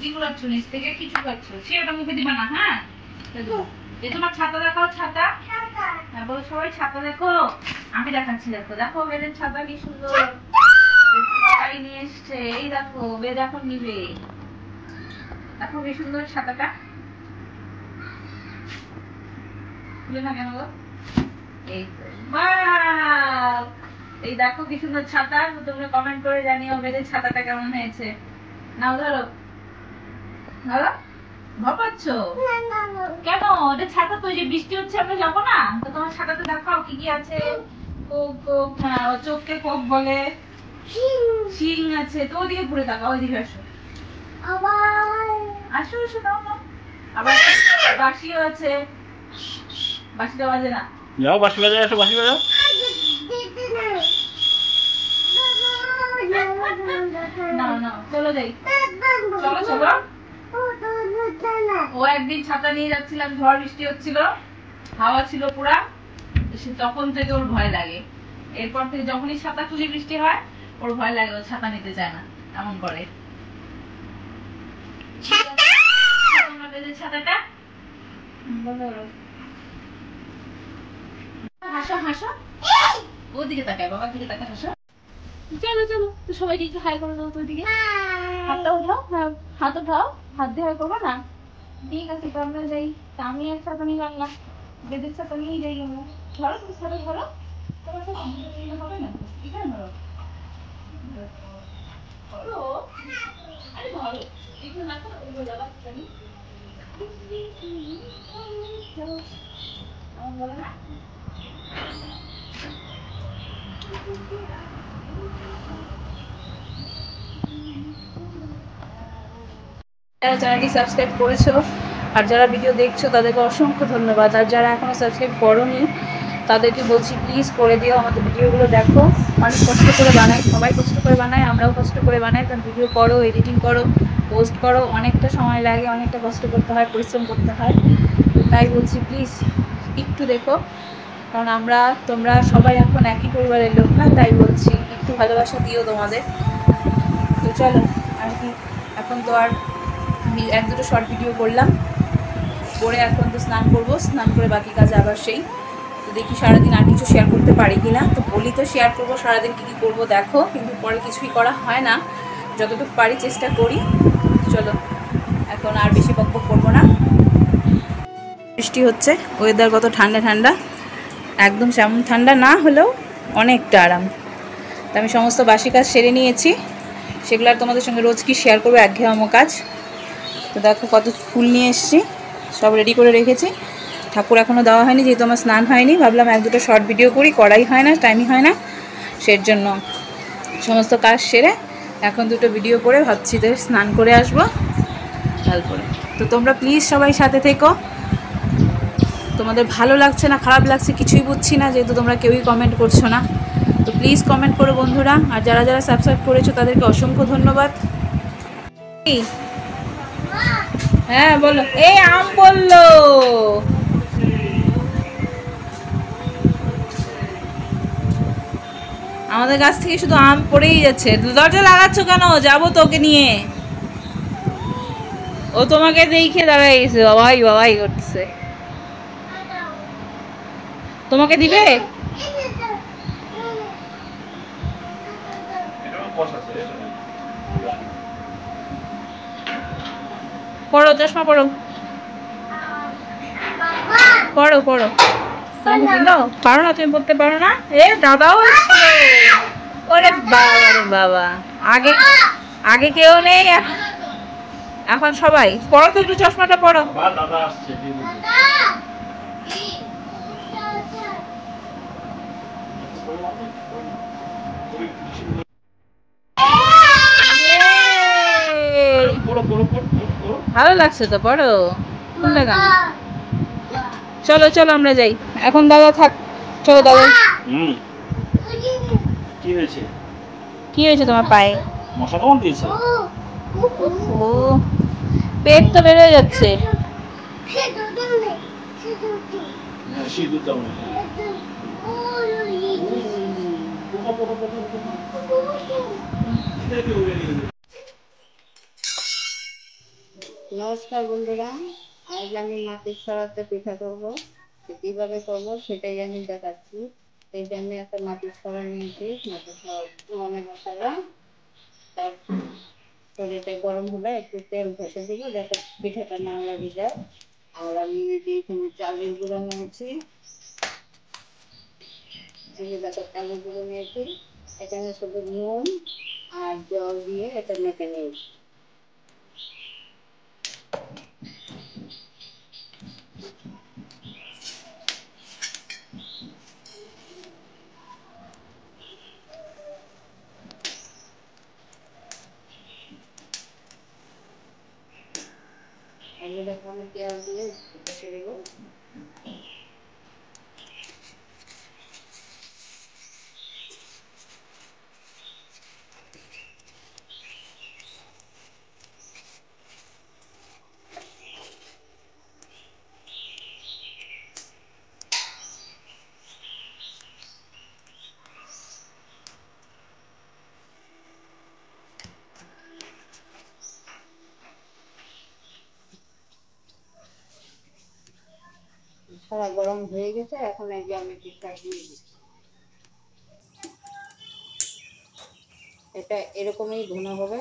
কি করছো? নিচ থেকে কিছু করছো? সেটা মুখে দিবা না, হ্যাঁ? এই তোমার ছাতা দেখাও, ছাতা। হ্যাঁ, বলো সবাই ছাতা দেখো। আমি দেখাচ্ছি, দেখো দেখো বেদের ছাতা কি সুন্দর। সবাই নিয়ে এসছে, এই দেখো বেদ এখন নিবে। দেখো কি সুন্দর ছাতাটা। খুলে না কেন গো? এই তো, বাহ! এই দেখো কি সুন্দর ছাতা। তোমরা কমেন্ট করে জানিও বেদের ছাতাটা কেমন হয়েছে। নাও ধরো, ধরো। ভয় পাচ্ছ কেন? এটা ছাতা তো, যে বৃষ্টি হচ্ছে আমরা যাবো না তো? তোমার ছাতাতে দেখাও কি কি আছে। কোক, কোক, হ্যাঁ, চোখকে কোক বলে। শিং আছে তো, ওদিকে ঘুরে তাকাও, ওইদিকে আসো। আসো আসো, দাও দাও। আবার বাঁশিও আছে। বাঁশিটা বাজে না? যাও বাঁশি বাজাও, আসো বাঁশি বাজাও। না না, চলো যাই, চলো চলো। ও একদিন ছাতা নিয়ে যাচ্ছিলাম, ঝড় বৃষ্টি হচ্ছিল, হাওয়া ছিল পুরা, তখন থেকে ওর ভয় লাগে। এরপর থেকে যখনই ছাতা খুঁজে বৃষ্টি হয় ওর ভয় লাগে, ও ছাতা নিতে চায় না, এমন করে। ছাতাটা হাসো হাসো, ওদিকে তাকায়, বাবার দিকে তাকায়, হাসো। চলো চলো, তো সবাইকে একটু হাই করে দাও তো ওইদিকে। হাতটা উঠাও, হ্যাঁ হাত উঠাও, হাত দিয়ে হাই করবো না? ঠিক আছে, তো আমরা যাই। তা আমি এক ছাতা নিলাম না, বেদের ছাতা নিয়েই যাই আমরা। ধরো তুমি ছাতা ধরো, তোমার তো হবে না, এখানে ধরো, ধরো, আরে ধরো, একটু হাত উঠে যাবা, জানি আমার বলে না। যারা চ্যানেলটি সাবস্ক্রাইব করেছো আর যারা ভিডিও দেখছো তাদেরকে অসংখ্য ধন্যবাদ। আর যারা এখনো সাবস্ক্রাইব করোনি তাদেরকে বলছি প্লিজ করে দিও, আমাদের ভিডিওগুলো দেখো। অনেক কষ্ট করে বানাই, সবাই কষ্ট করে বানায়, আমরাও কষ্ট করে বানাই। কারণ ভিডিও করো, এডিটিং করো, পোস্ট করো, অনেকটা সময় লাগে, অনেকটা কষ্ট করতে হয়, পরিশ্রম করতে হয়। তাই বলছি প্লিজ একটু দেখো, কারণ তোমরা সবাই এখন একই পরিবারের লোক না, তাই বলছি একটু ভালোবাসা দিও তোমাদের। তো চলো, আর কি, এখন তো আর এক দুটো শর্ট ভিডিও করলাম, করে এখন তো স্নান করবো, স্নান করে বাকি কাজ আবার সেই। তো দেখি সারাদিন আর কিছু শেয়ার করতে পারি কিনা। তো বলি তো শেয়ার করবো সারাদিন কী কী করবো দেখো, কিন্তু পরে কিছুই করা হয় না, যতটুকু পারি চেষ্টা করি। চলো এখন আর বেশি বকবক করবো না। বৃষ্টি হচ্ছে, ওয়েদার কত ঠান্ডা ঠান্ডা, একদম সেমন ঠান্ডা না হলেও অনেকটা আরাম। তো আমি সমস্ত বাসি কাজ সেরে নিয়েছি, সেগুলো আর তোমাদের সঙ্গে রোজ কি শেয়ার করবো, একঘেয়েমো কাজ। তো দেখো কত ফুল নিয়ে এসেছি, সব রেডি করে রেখেছি। ঠাকুর এখনও দেওয়া হয়নি, যেহেতু আমার স্নান হয়নি, ভাবলাম এক দুটো শর্ট ভিডিও করাই হয় না, টাইমই হয় না, সের জন্য সমস্ত কাজ সেরে এখন দুটো ভিডিও করে ভাবছি যে স্নান করে আসবো ভালো করে। তো তোমরা প্লিজ সবাই সাথে থেকো। তোমাদের ভালো লাগছে না খারাপ লাগছে কিছুই বুঝছি না, যেহেতু তোমরা কেউই কমেন্ট করছো না। তো প্লিজ কমেন্ট করো বন্ধুরা, আর যারা যারা সাবস্ক্রাইব করেছো তাদেরকে অসংখ্য ধন্যবাদ। হ্যাঁ বলো, এই আম বললো। আমাদের গাছ থেকে শুধু আম পড়েই যাচ্ছে। দরজা লাগাচ্ছ কেন? যাবো তোকে নিয়ে। ও তোমাকে দেখে দাঁড়ায় গেছে, বাবাই বাবাই করছে। তোমাকে দিবে? পড়ো, চশমা পড়ো, পড়ো পড়ো। পারো না তুমি, পড়তে পারো না? এ দাদাও ওরে বাবা রে বাবা, আগে আগে কেউ নেই, এখন সবাই। পড়ো তো একটু, চশমাটা পড়ো। ভালো লাগছে তো, পড়ো। চলো চলো আমরা যাই এখন, দাদা থাক, চলো দাদা। কি হয়েছে? কি হয়েছে তোমার পায়ে? মশা কামড় দিয়েছে? ও, পেট তো বেড়ে যাচ্ছে। নমস্কার বন্ধুরা, আজ আমি মাটির সরাতে পিঠা করবো। কিভাবে করবো সেটাই আমি দেখাচ্ছি। এই জন্য একটা মাটির সরা নিয়েছি, মাটির সরা মনে মশলা। তারপর এটা গরম হলে একটু তেল ভেসে দিব যাতে পিঠাটা না লাগে যায়। আর আমি এখানে চালের গুঁড়ো নিয়েছি, দেখো চালের গুঁড়ো নিয়েছি। এখানে শুধু নুন আর জল দিয়ে এটা মেখে নিয়েছি। এগুলো আমি তেল দিয়ে বসে দেবো। সারা গরম হয়ে গেছে, এখন এই যে আমি পিঠা দিয়ে দিচ্ছি। এটা এরকমই ঘন হবে।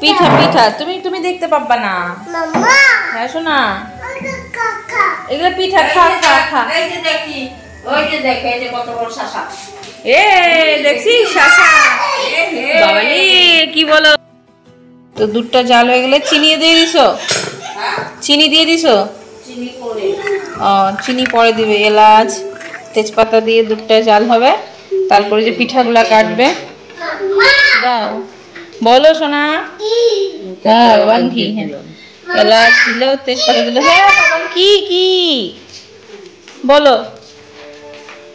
পিঠা পিঠা তুমি তুমি দেখতে পাবা না হ্যাঁ শোনা, এগুলো পিঠা খা খা খা। এই যে দেখি, ওই যে দেখে এই যে কত বড় শাসা। এ দেখছি শাসা বাবালি কি বলো। তো দুধটা জাল হয়ে গেলে চিনি দিয়ে দিছো? চিনি দিয়ে দিছো? চিনি পরে চিনি পরে দিবে। এলাচ তেজপাতা দিয়ে দুধটা জাল হবে, তারপরে যে পিঠাগুলা কাটবে। দাও বলো সোনা। হ্যাঁ বাবান কি, এলাচ দিল তেজপাতা দিল। হ্যাঁ বাবান কি কি বলো।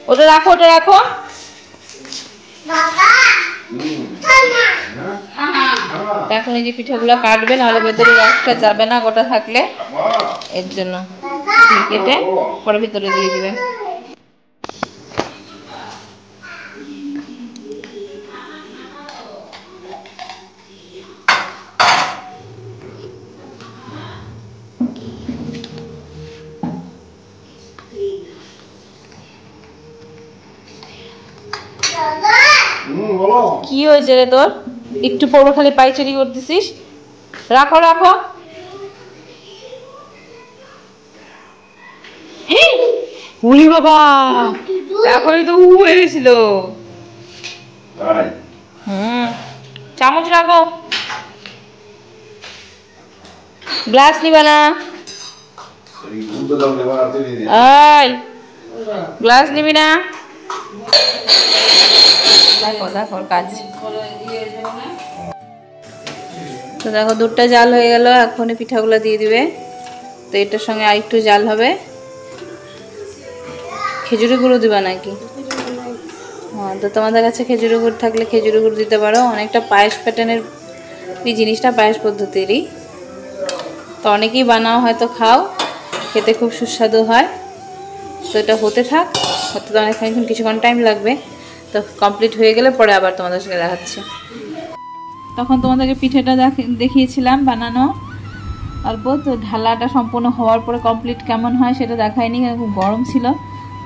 ওটা রাখো, ওটা রাখো। এখন এই যে পিঠাগুলো কাটবে, নাহলে ভেতরে রসটা যাবে না গোটা থাকলে, এর জন্য কেটে পরে ভিতরে দিয়ে দিবে। কি হয়েছে রে তোর? একটু পড়বো খালি পাইচারি করতেছিস। রাখো রাখো। উরি বাবা, এখনই তো হয়ে গেছিল। চামচ রাখো। গ্লাস নিবা না? গ্লাস নিবি না? দেখো দেখো কাজ। তো দেখো দুধটা জাল হয়ে গেল, এখনই পিঠাগুলো দিয়ে দিবে। তো এটার সঙ্গে আরেকটু জাল হবে। খেজুরি গুঁড়ো দিবা নাকি? হ্যাঁ, তো তোমাদের কাছে খেজুরি গুড় থাকলে খেজুরি গুড় দিতে পারো। অনেকটা পায়েস প্যাটার্নের এই জিনিসটা, পায়েস পদ্ধতিরই। তো অনেকেই বানাও, হয়তো খাও, খেতে খুব সুস্বাদু হয়। তো এটা হতে থাক, হতে তো অনেকক্ষণ কিছুক্ষণ টাইম লাগবে। তো কমপ্লিট হয়ে গেলে পরে আবার তোমাদের সঙ্গে দেখাচ্ছি। তখন তোমাদেরকে পিঠেটা দেখিয়েছিলাম বানানো অল্প। তো ঢালাটা সম্পূর্ণ হওয়ার পরে কমপ্লিট কেমন হয় সেটা দেখায়নি, কারণ খুব গরম ছিল।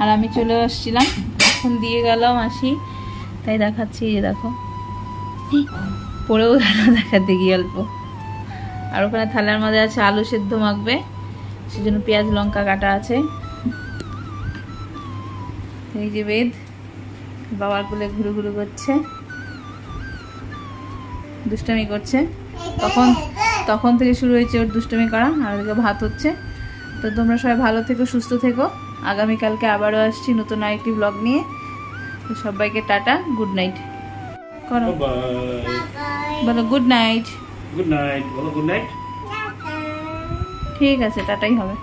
আর আমি চলে আসছিলাম, এখন দিয়ে গেল মাসি, তাই দেখাচ্ছি। এই যে দেখো, পরেও দেখাতে গিয়ে অল্প। আর ওখানে থালার মধ্যে আছে আলু সেদ্ধ মাখবে, সেজন্য পেঁয়াজ লঙ্কা কাটা আছে। এই যে বেদ বাবার কোলে ঘুরু ঘুরু করছে, দুষ্টামি করছে। তখন থেকে শুরু হয়েছে ওর দুষ্টামি করা। আর ওদিকে ভাত হচ্ছে। তো তোমরা সবাই ভালো থেকো, সুস্থ থেকো। আগামীকালকে আবারও আসছি নতুন আরেকটি ব্লগ নিয়ে। তো সবাইকে টাটা, গুড নাইট করো, বলো গুড নাইট। গুড নাইট বলো, গুড নাইট। ঠিক আছে, টাটাই হবে।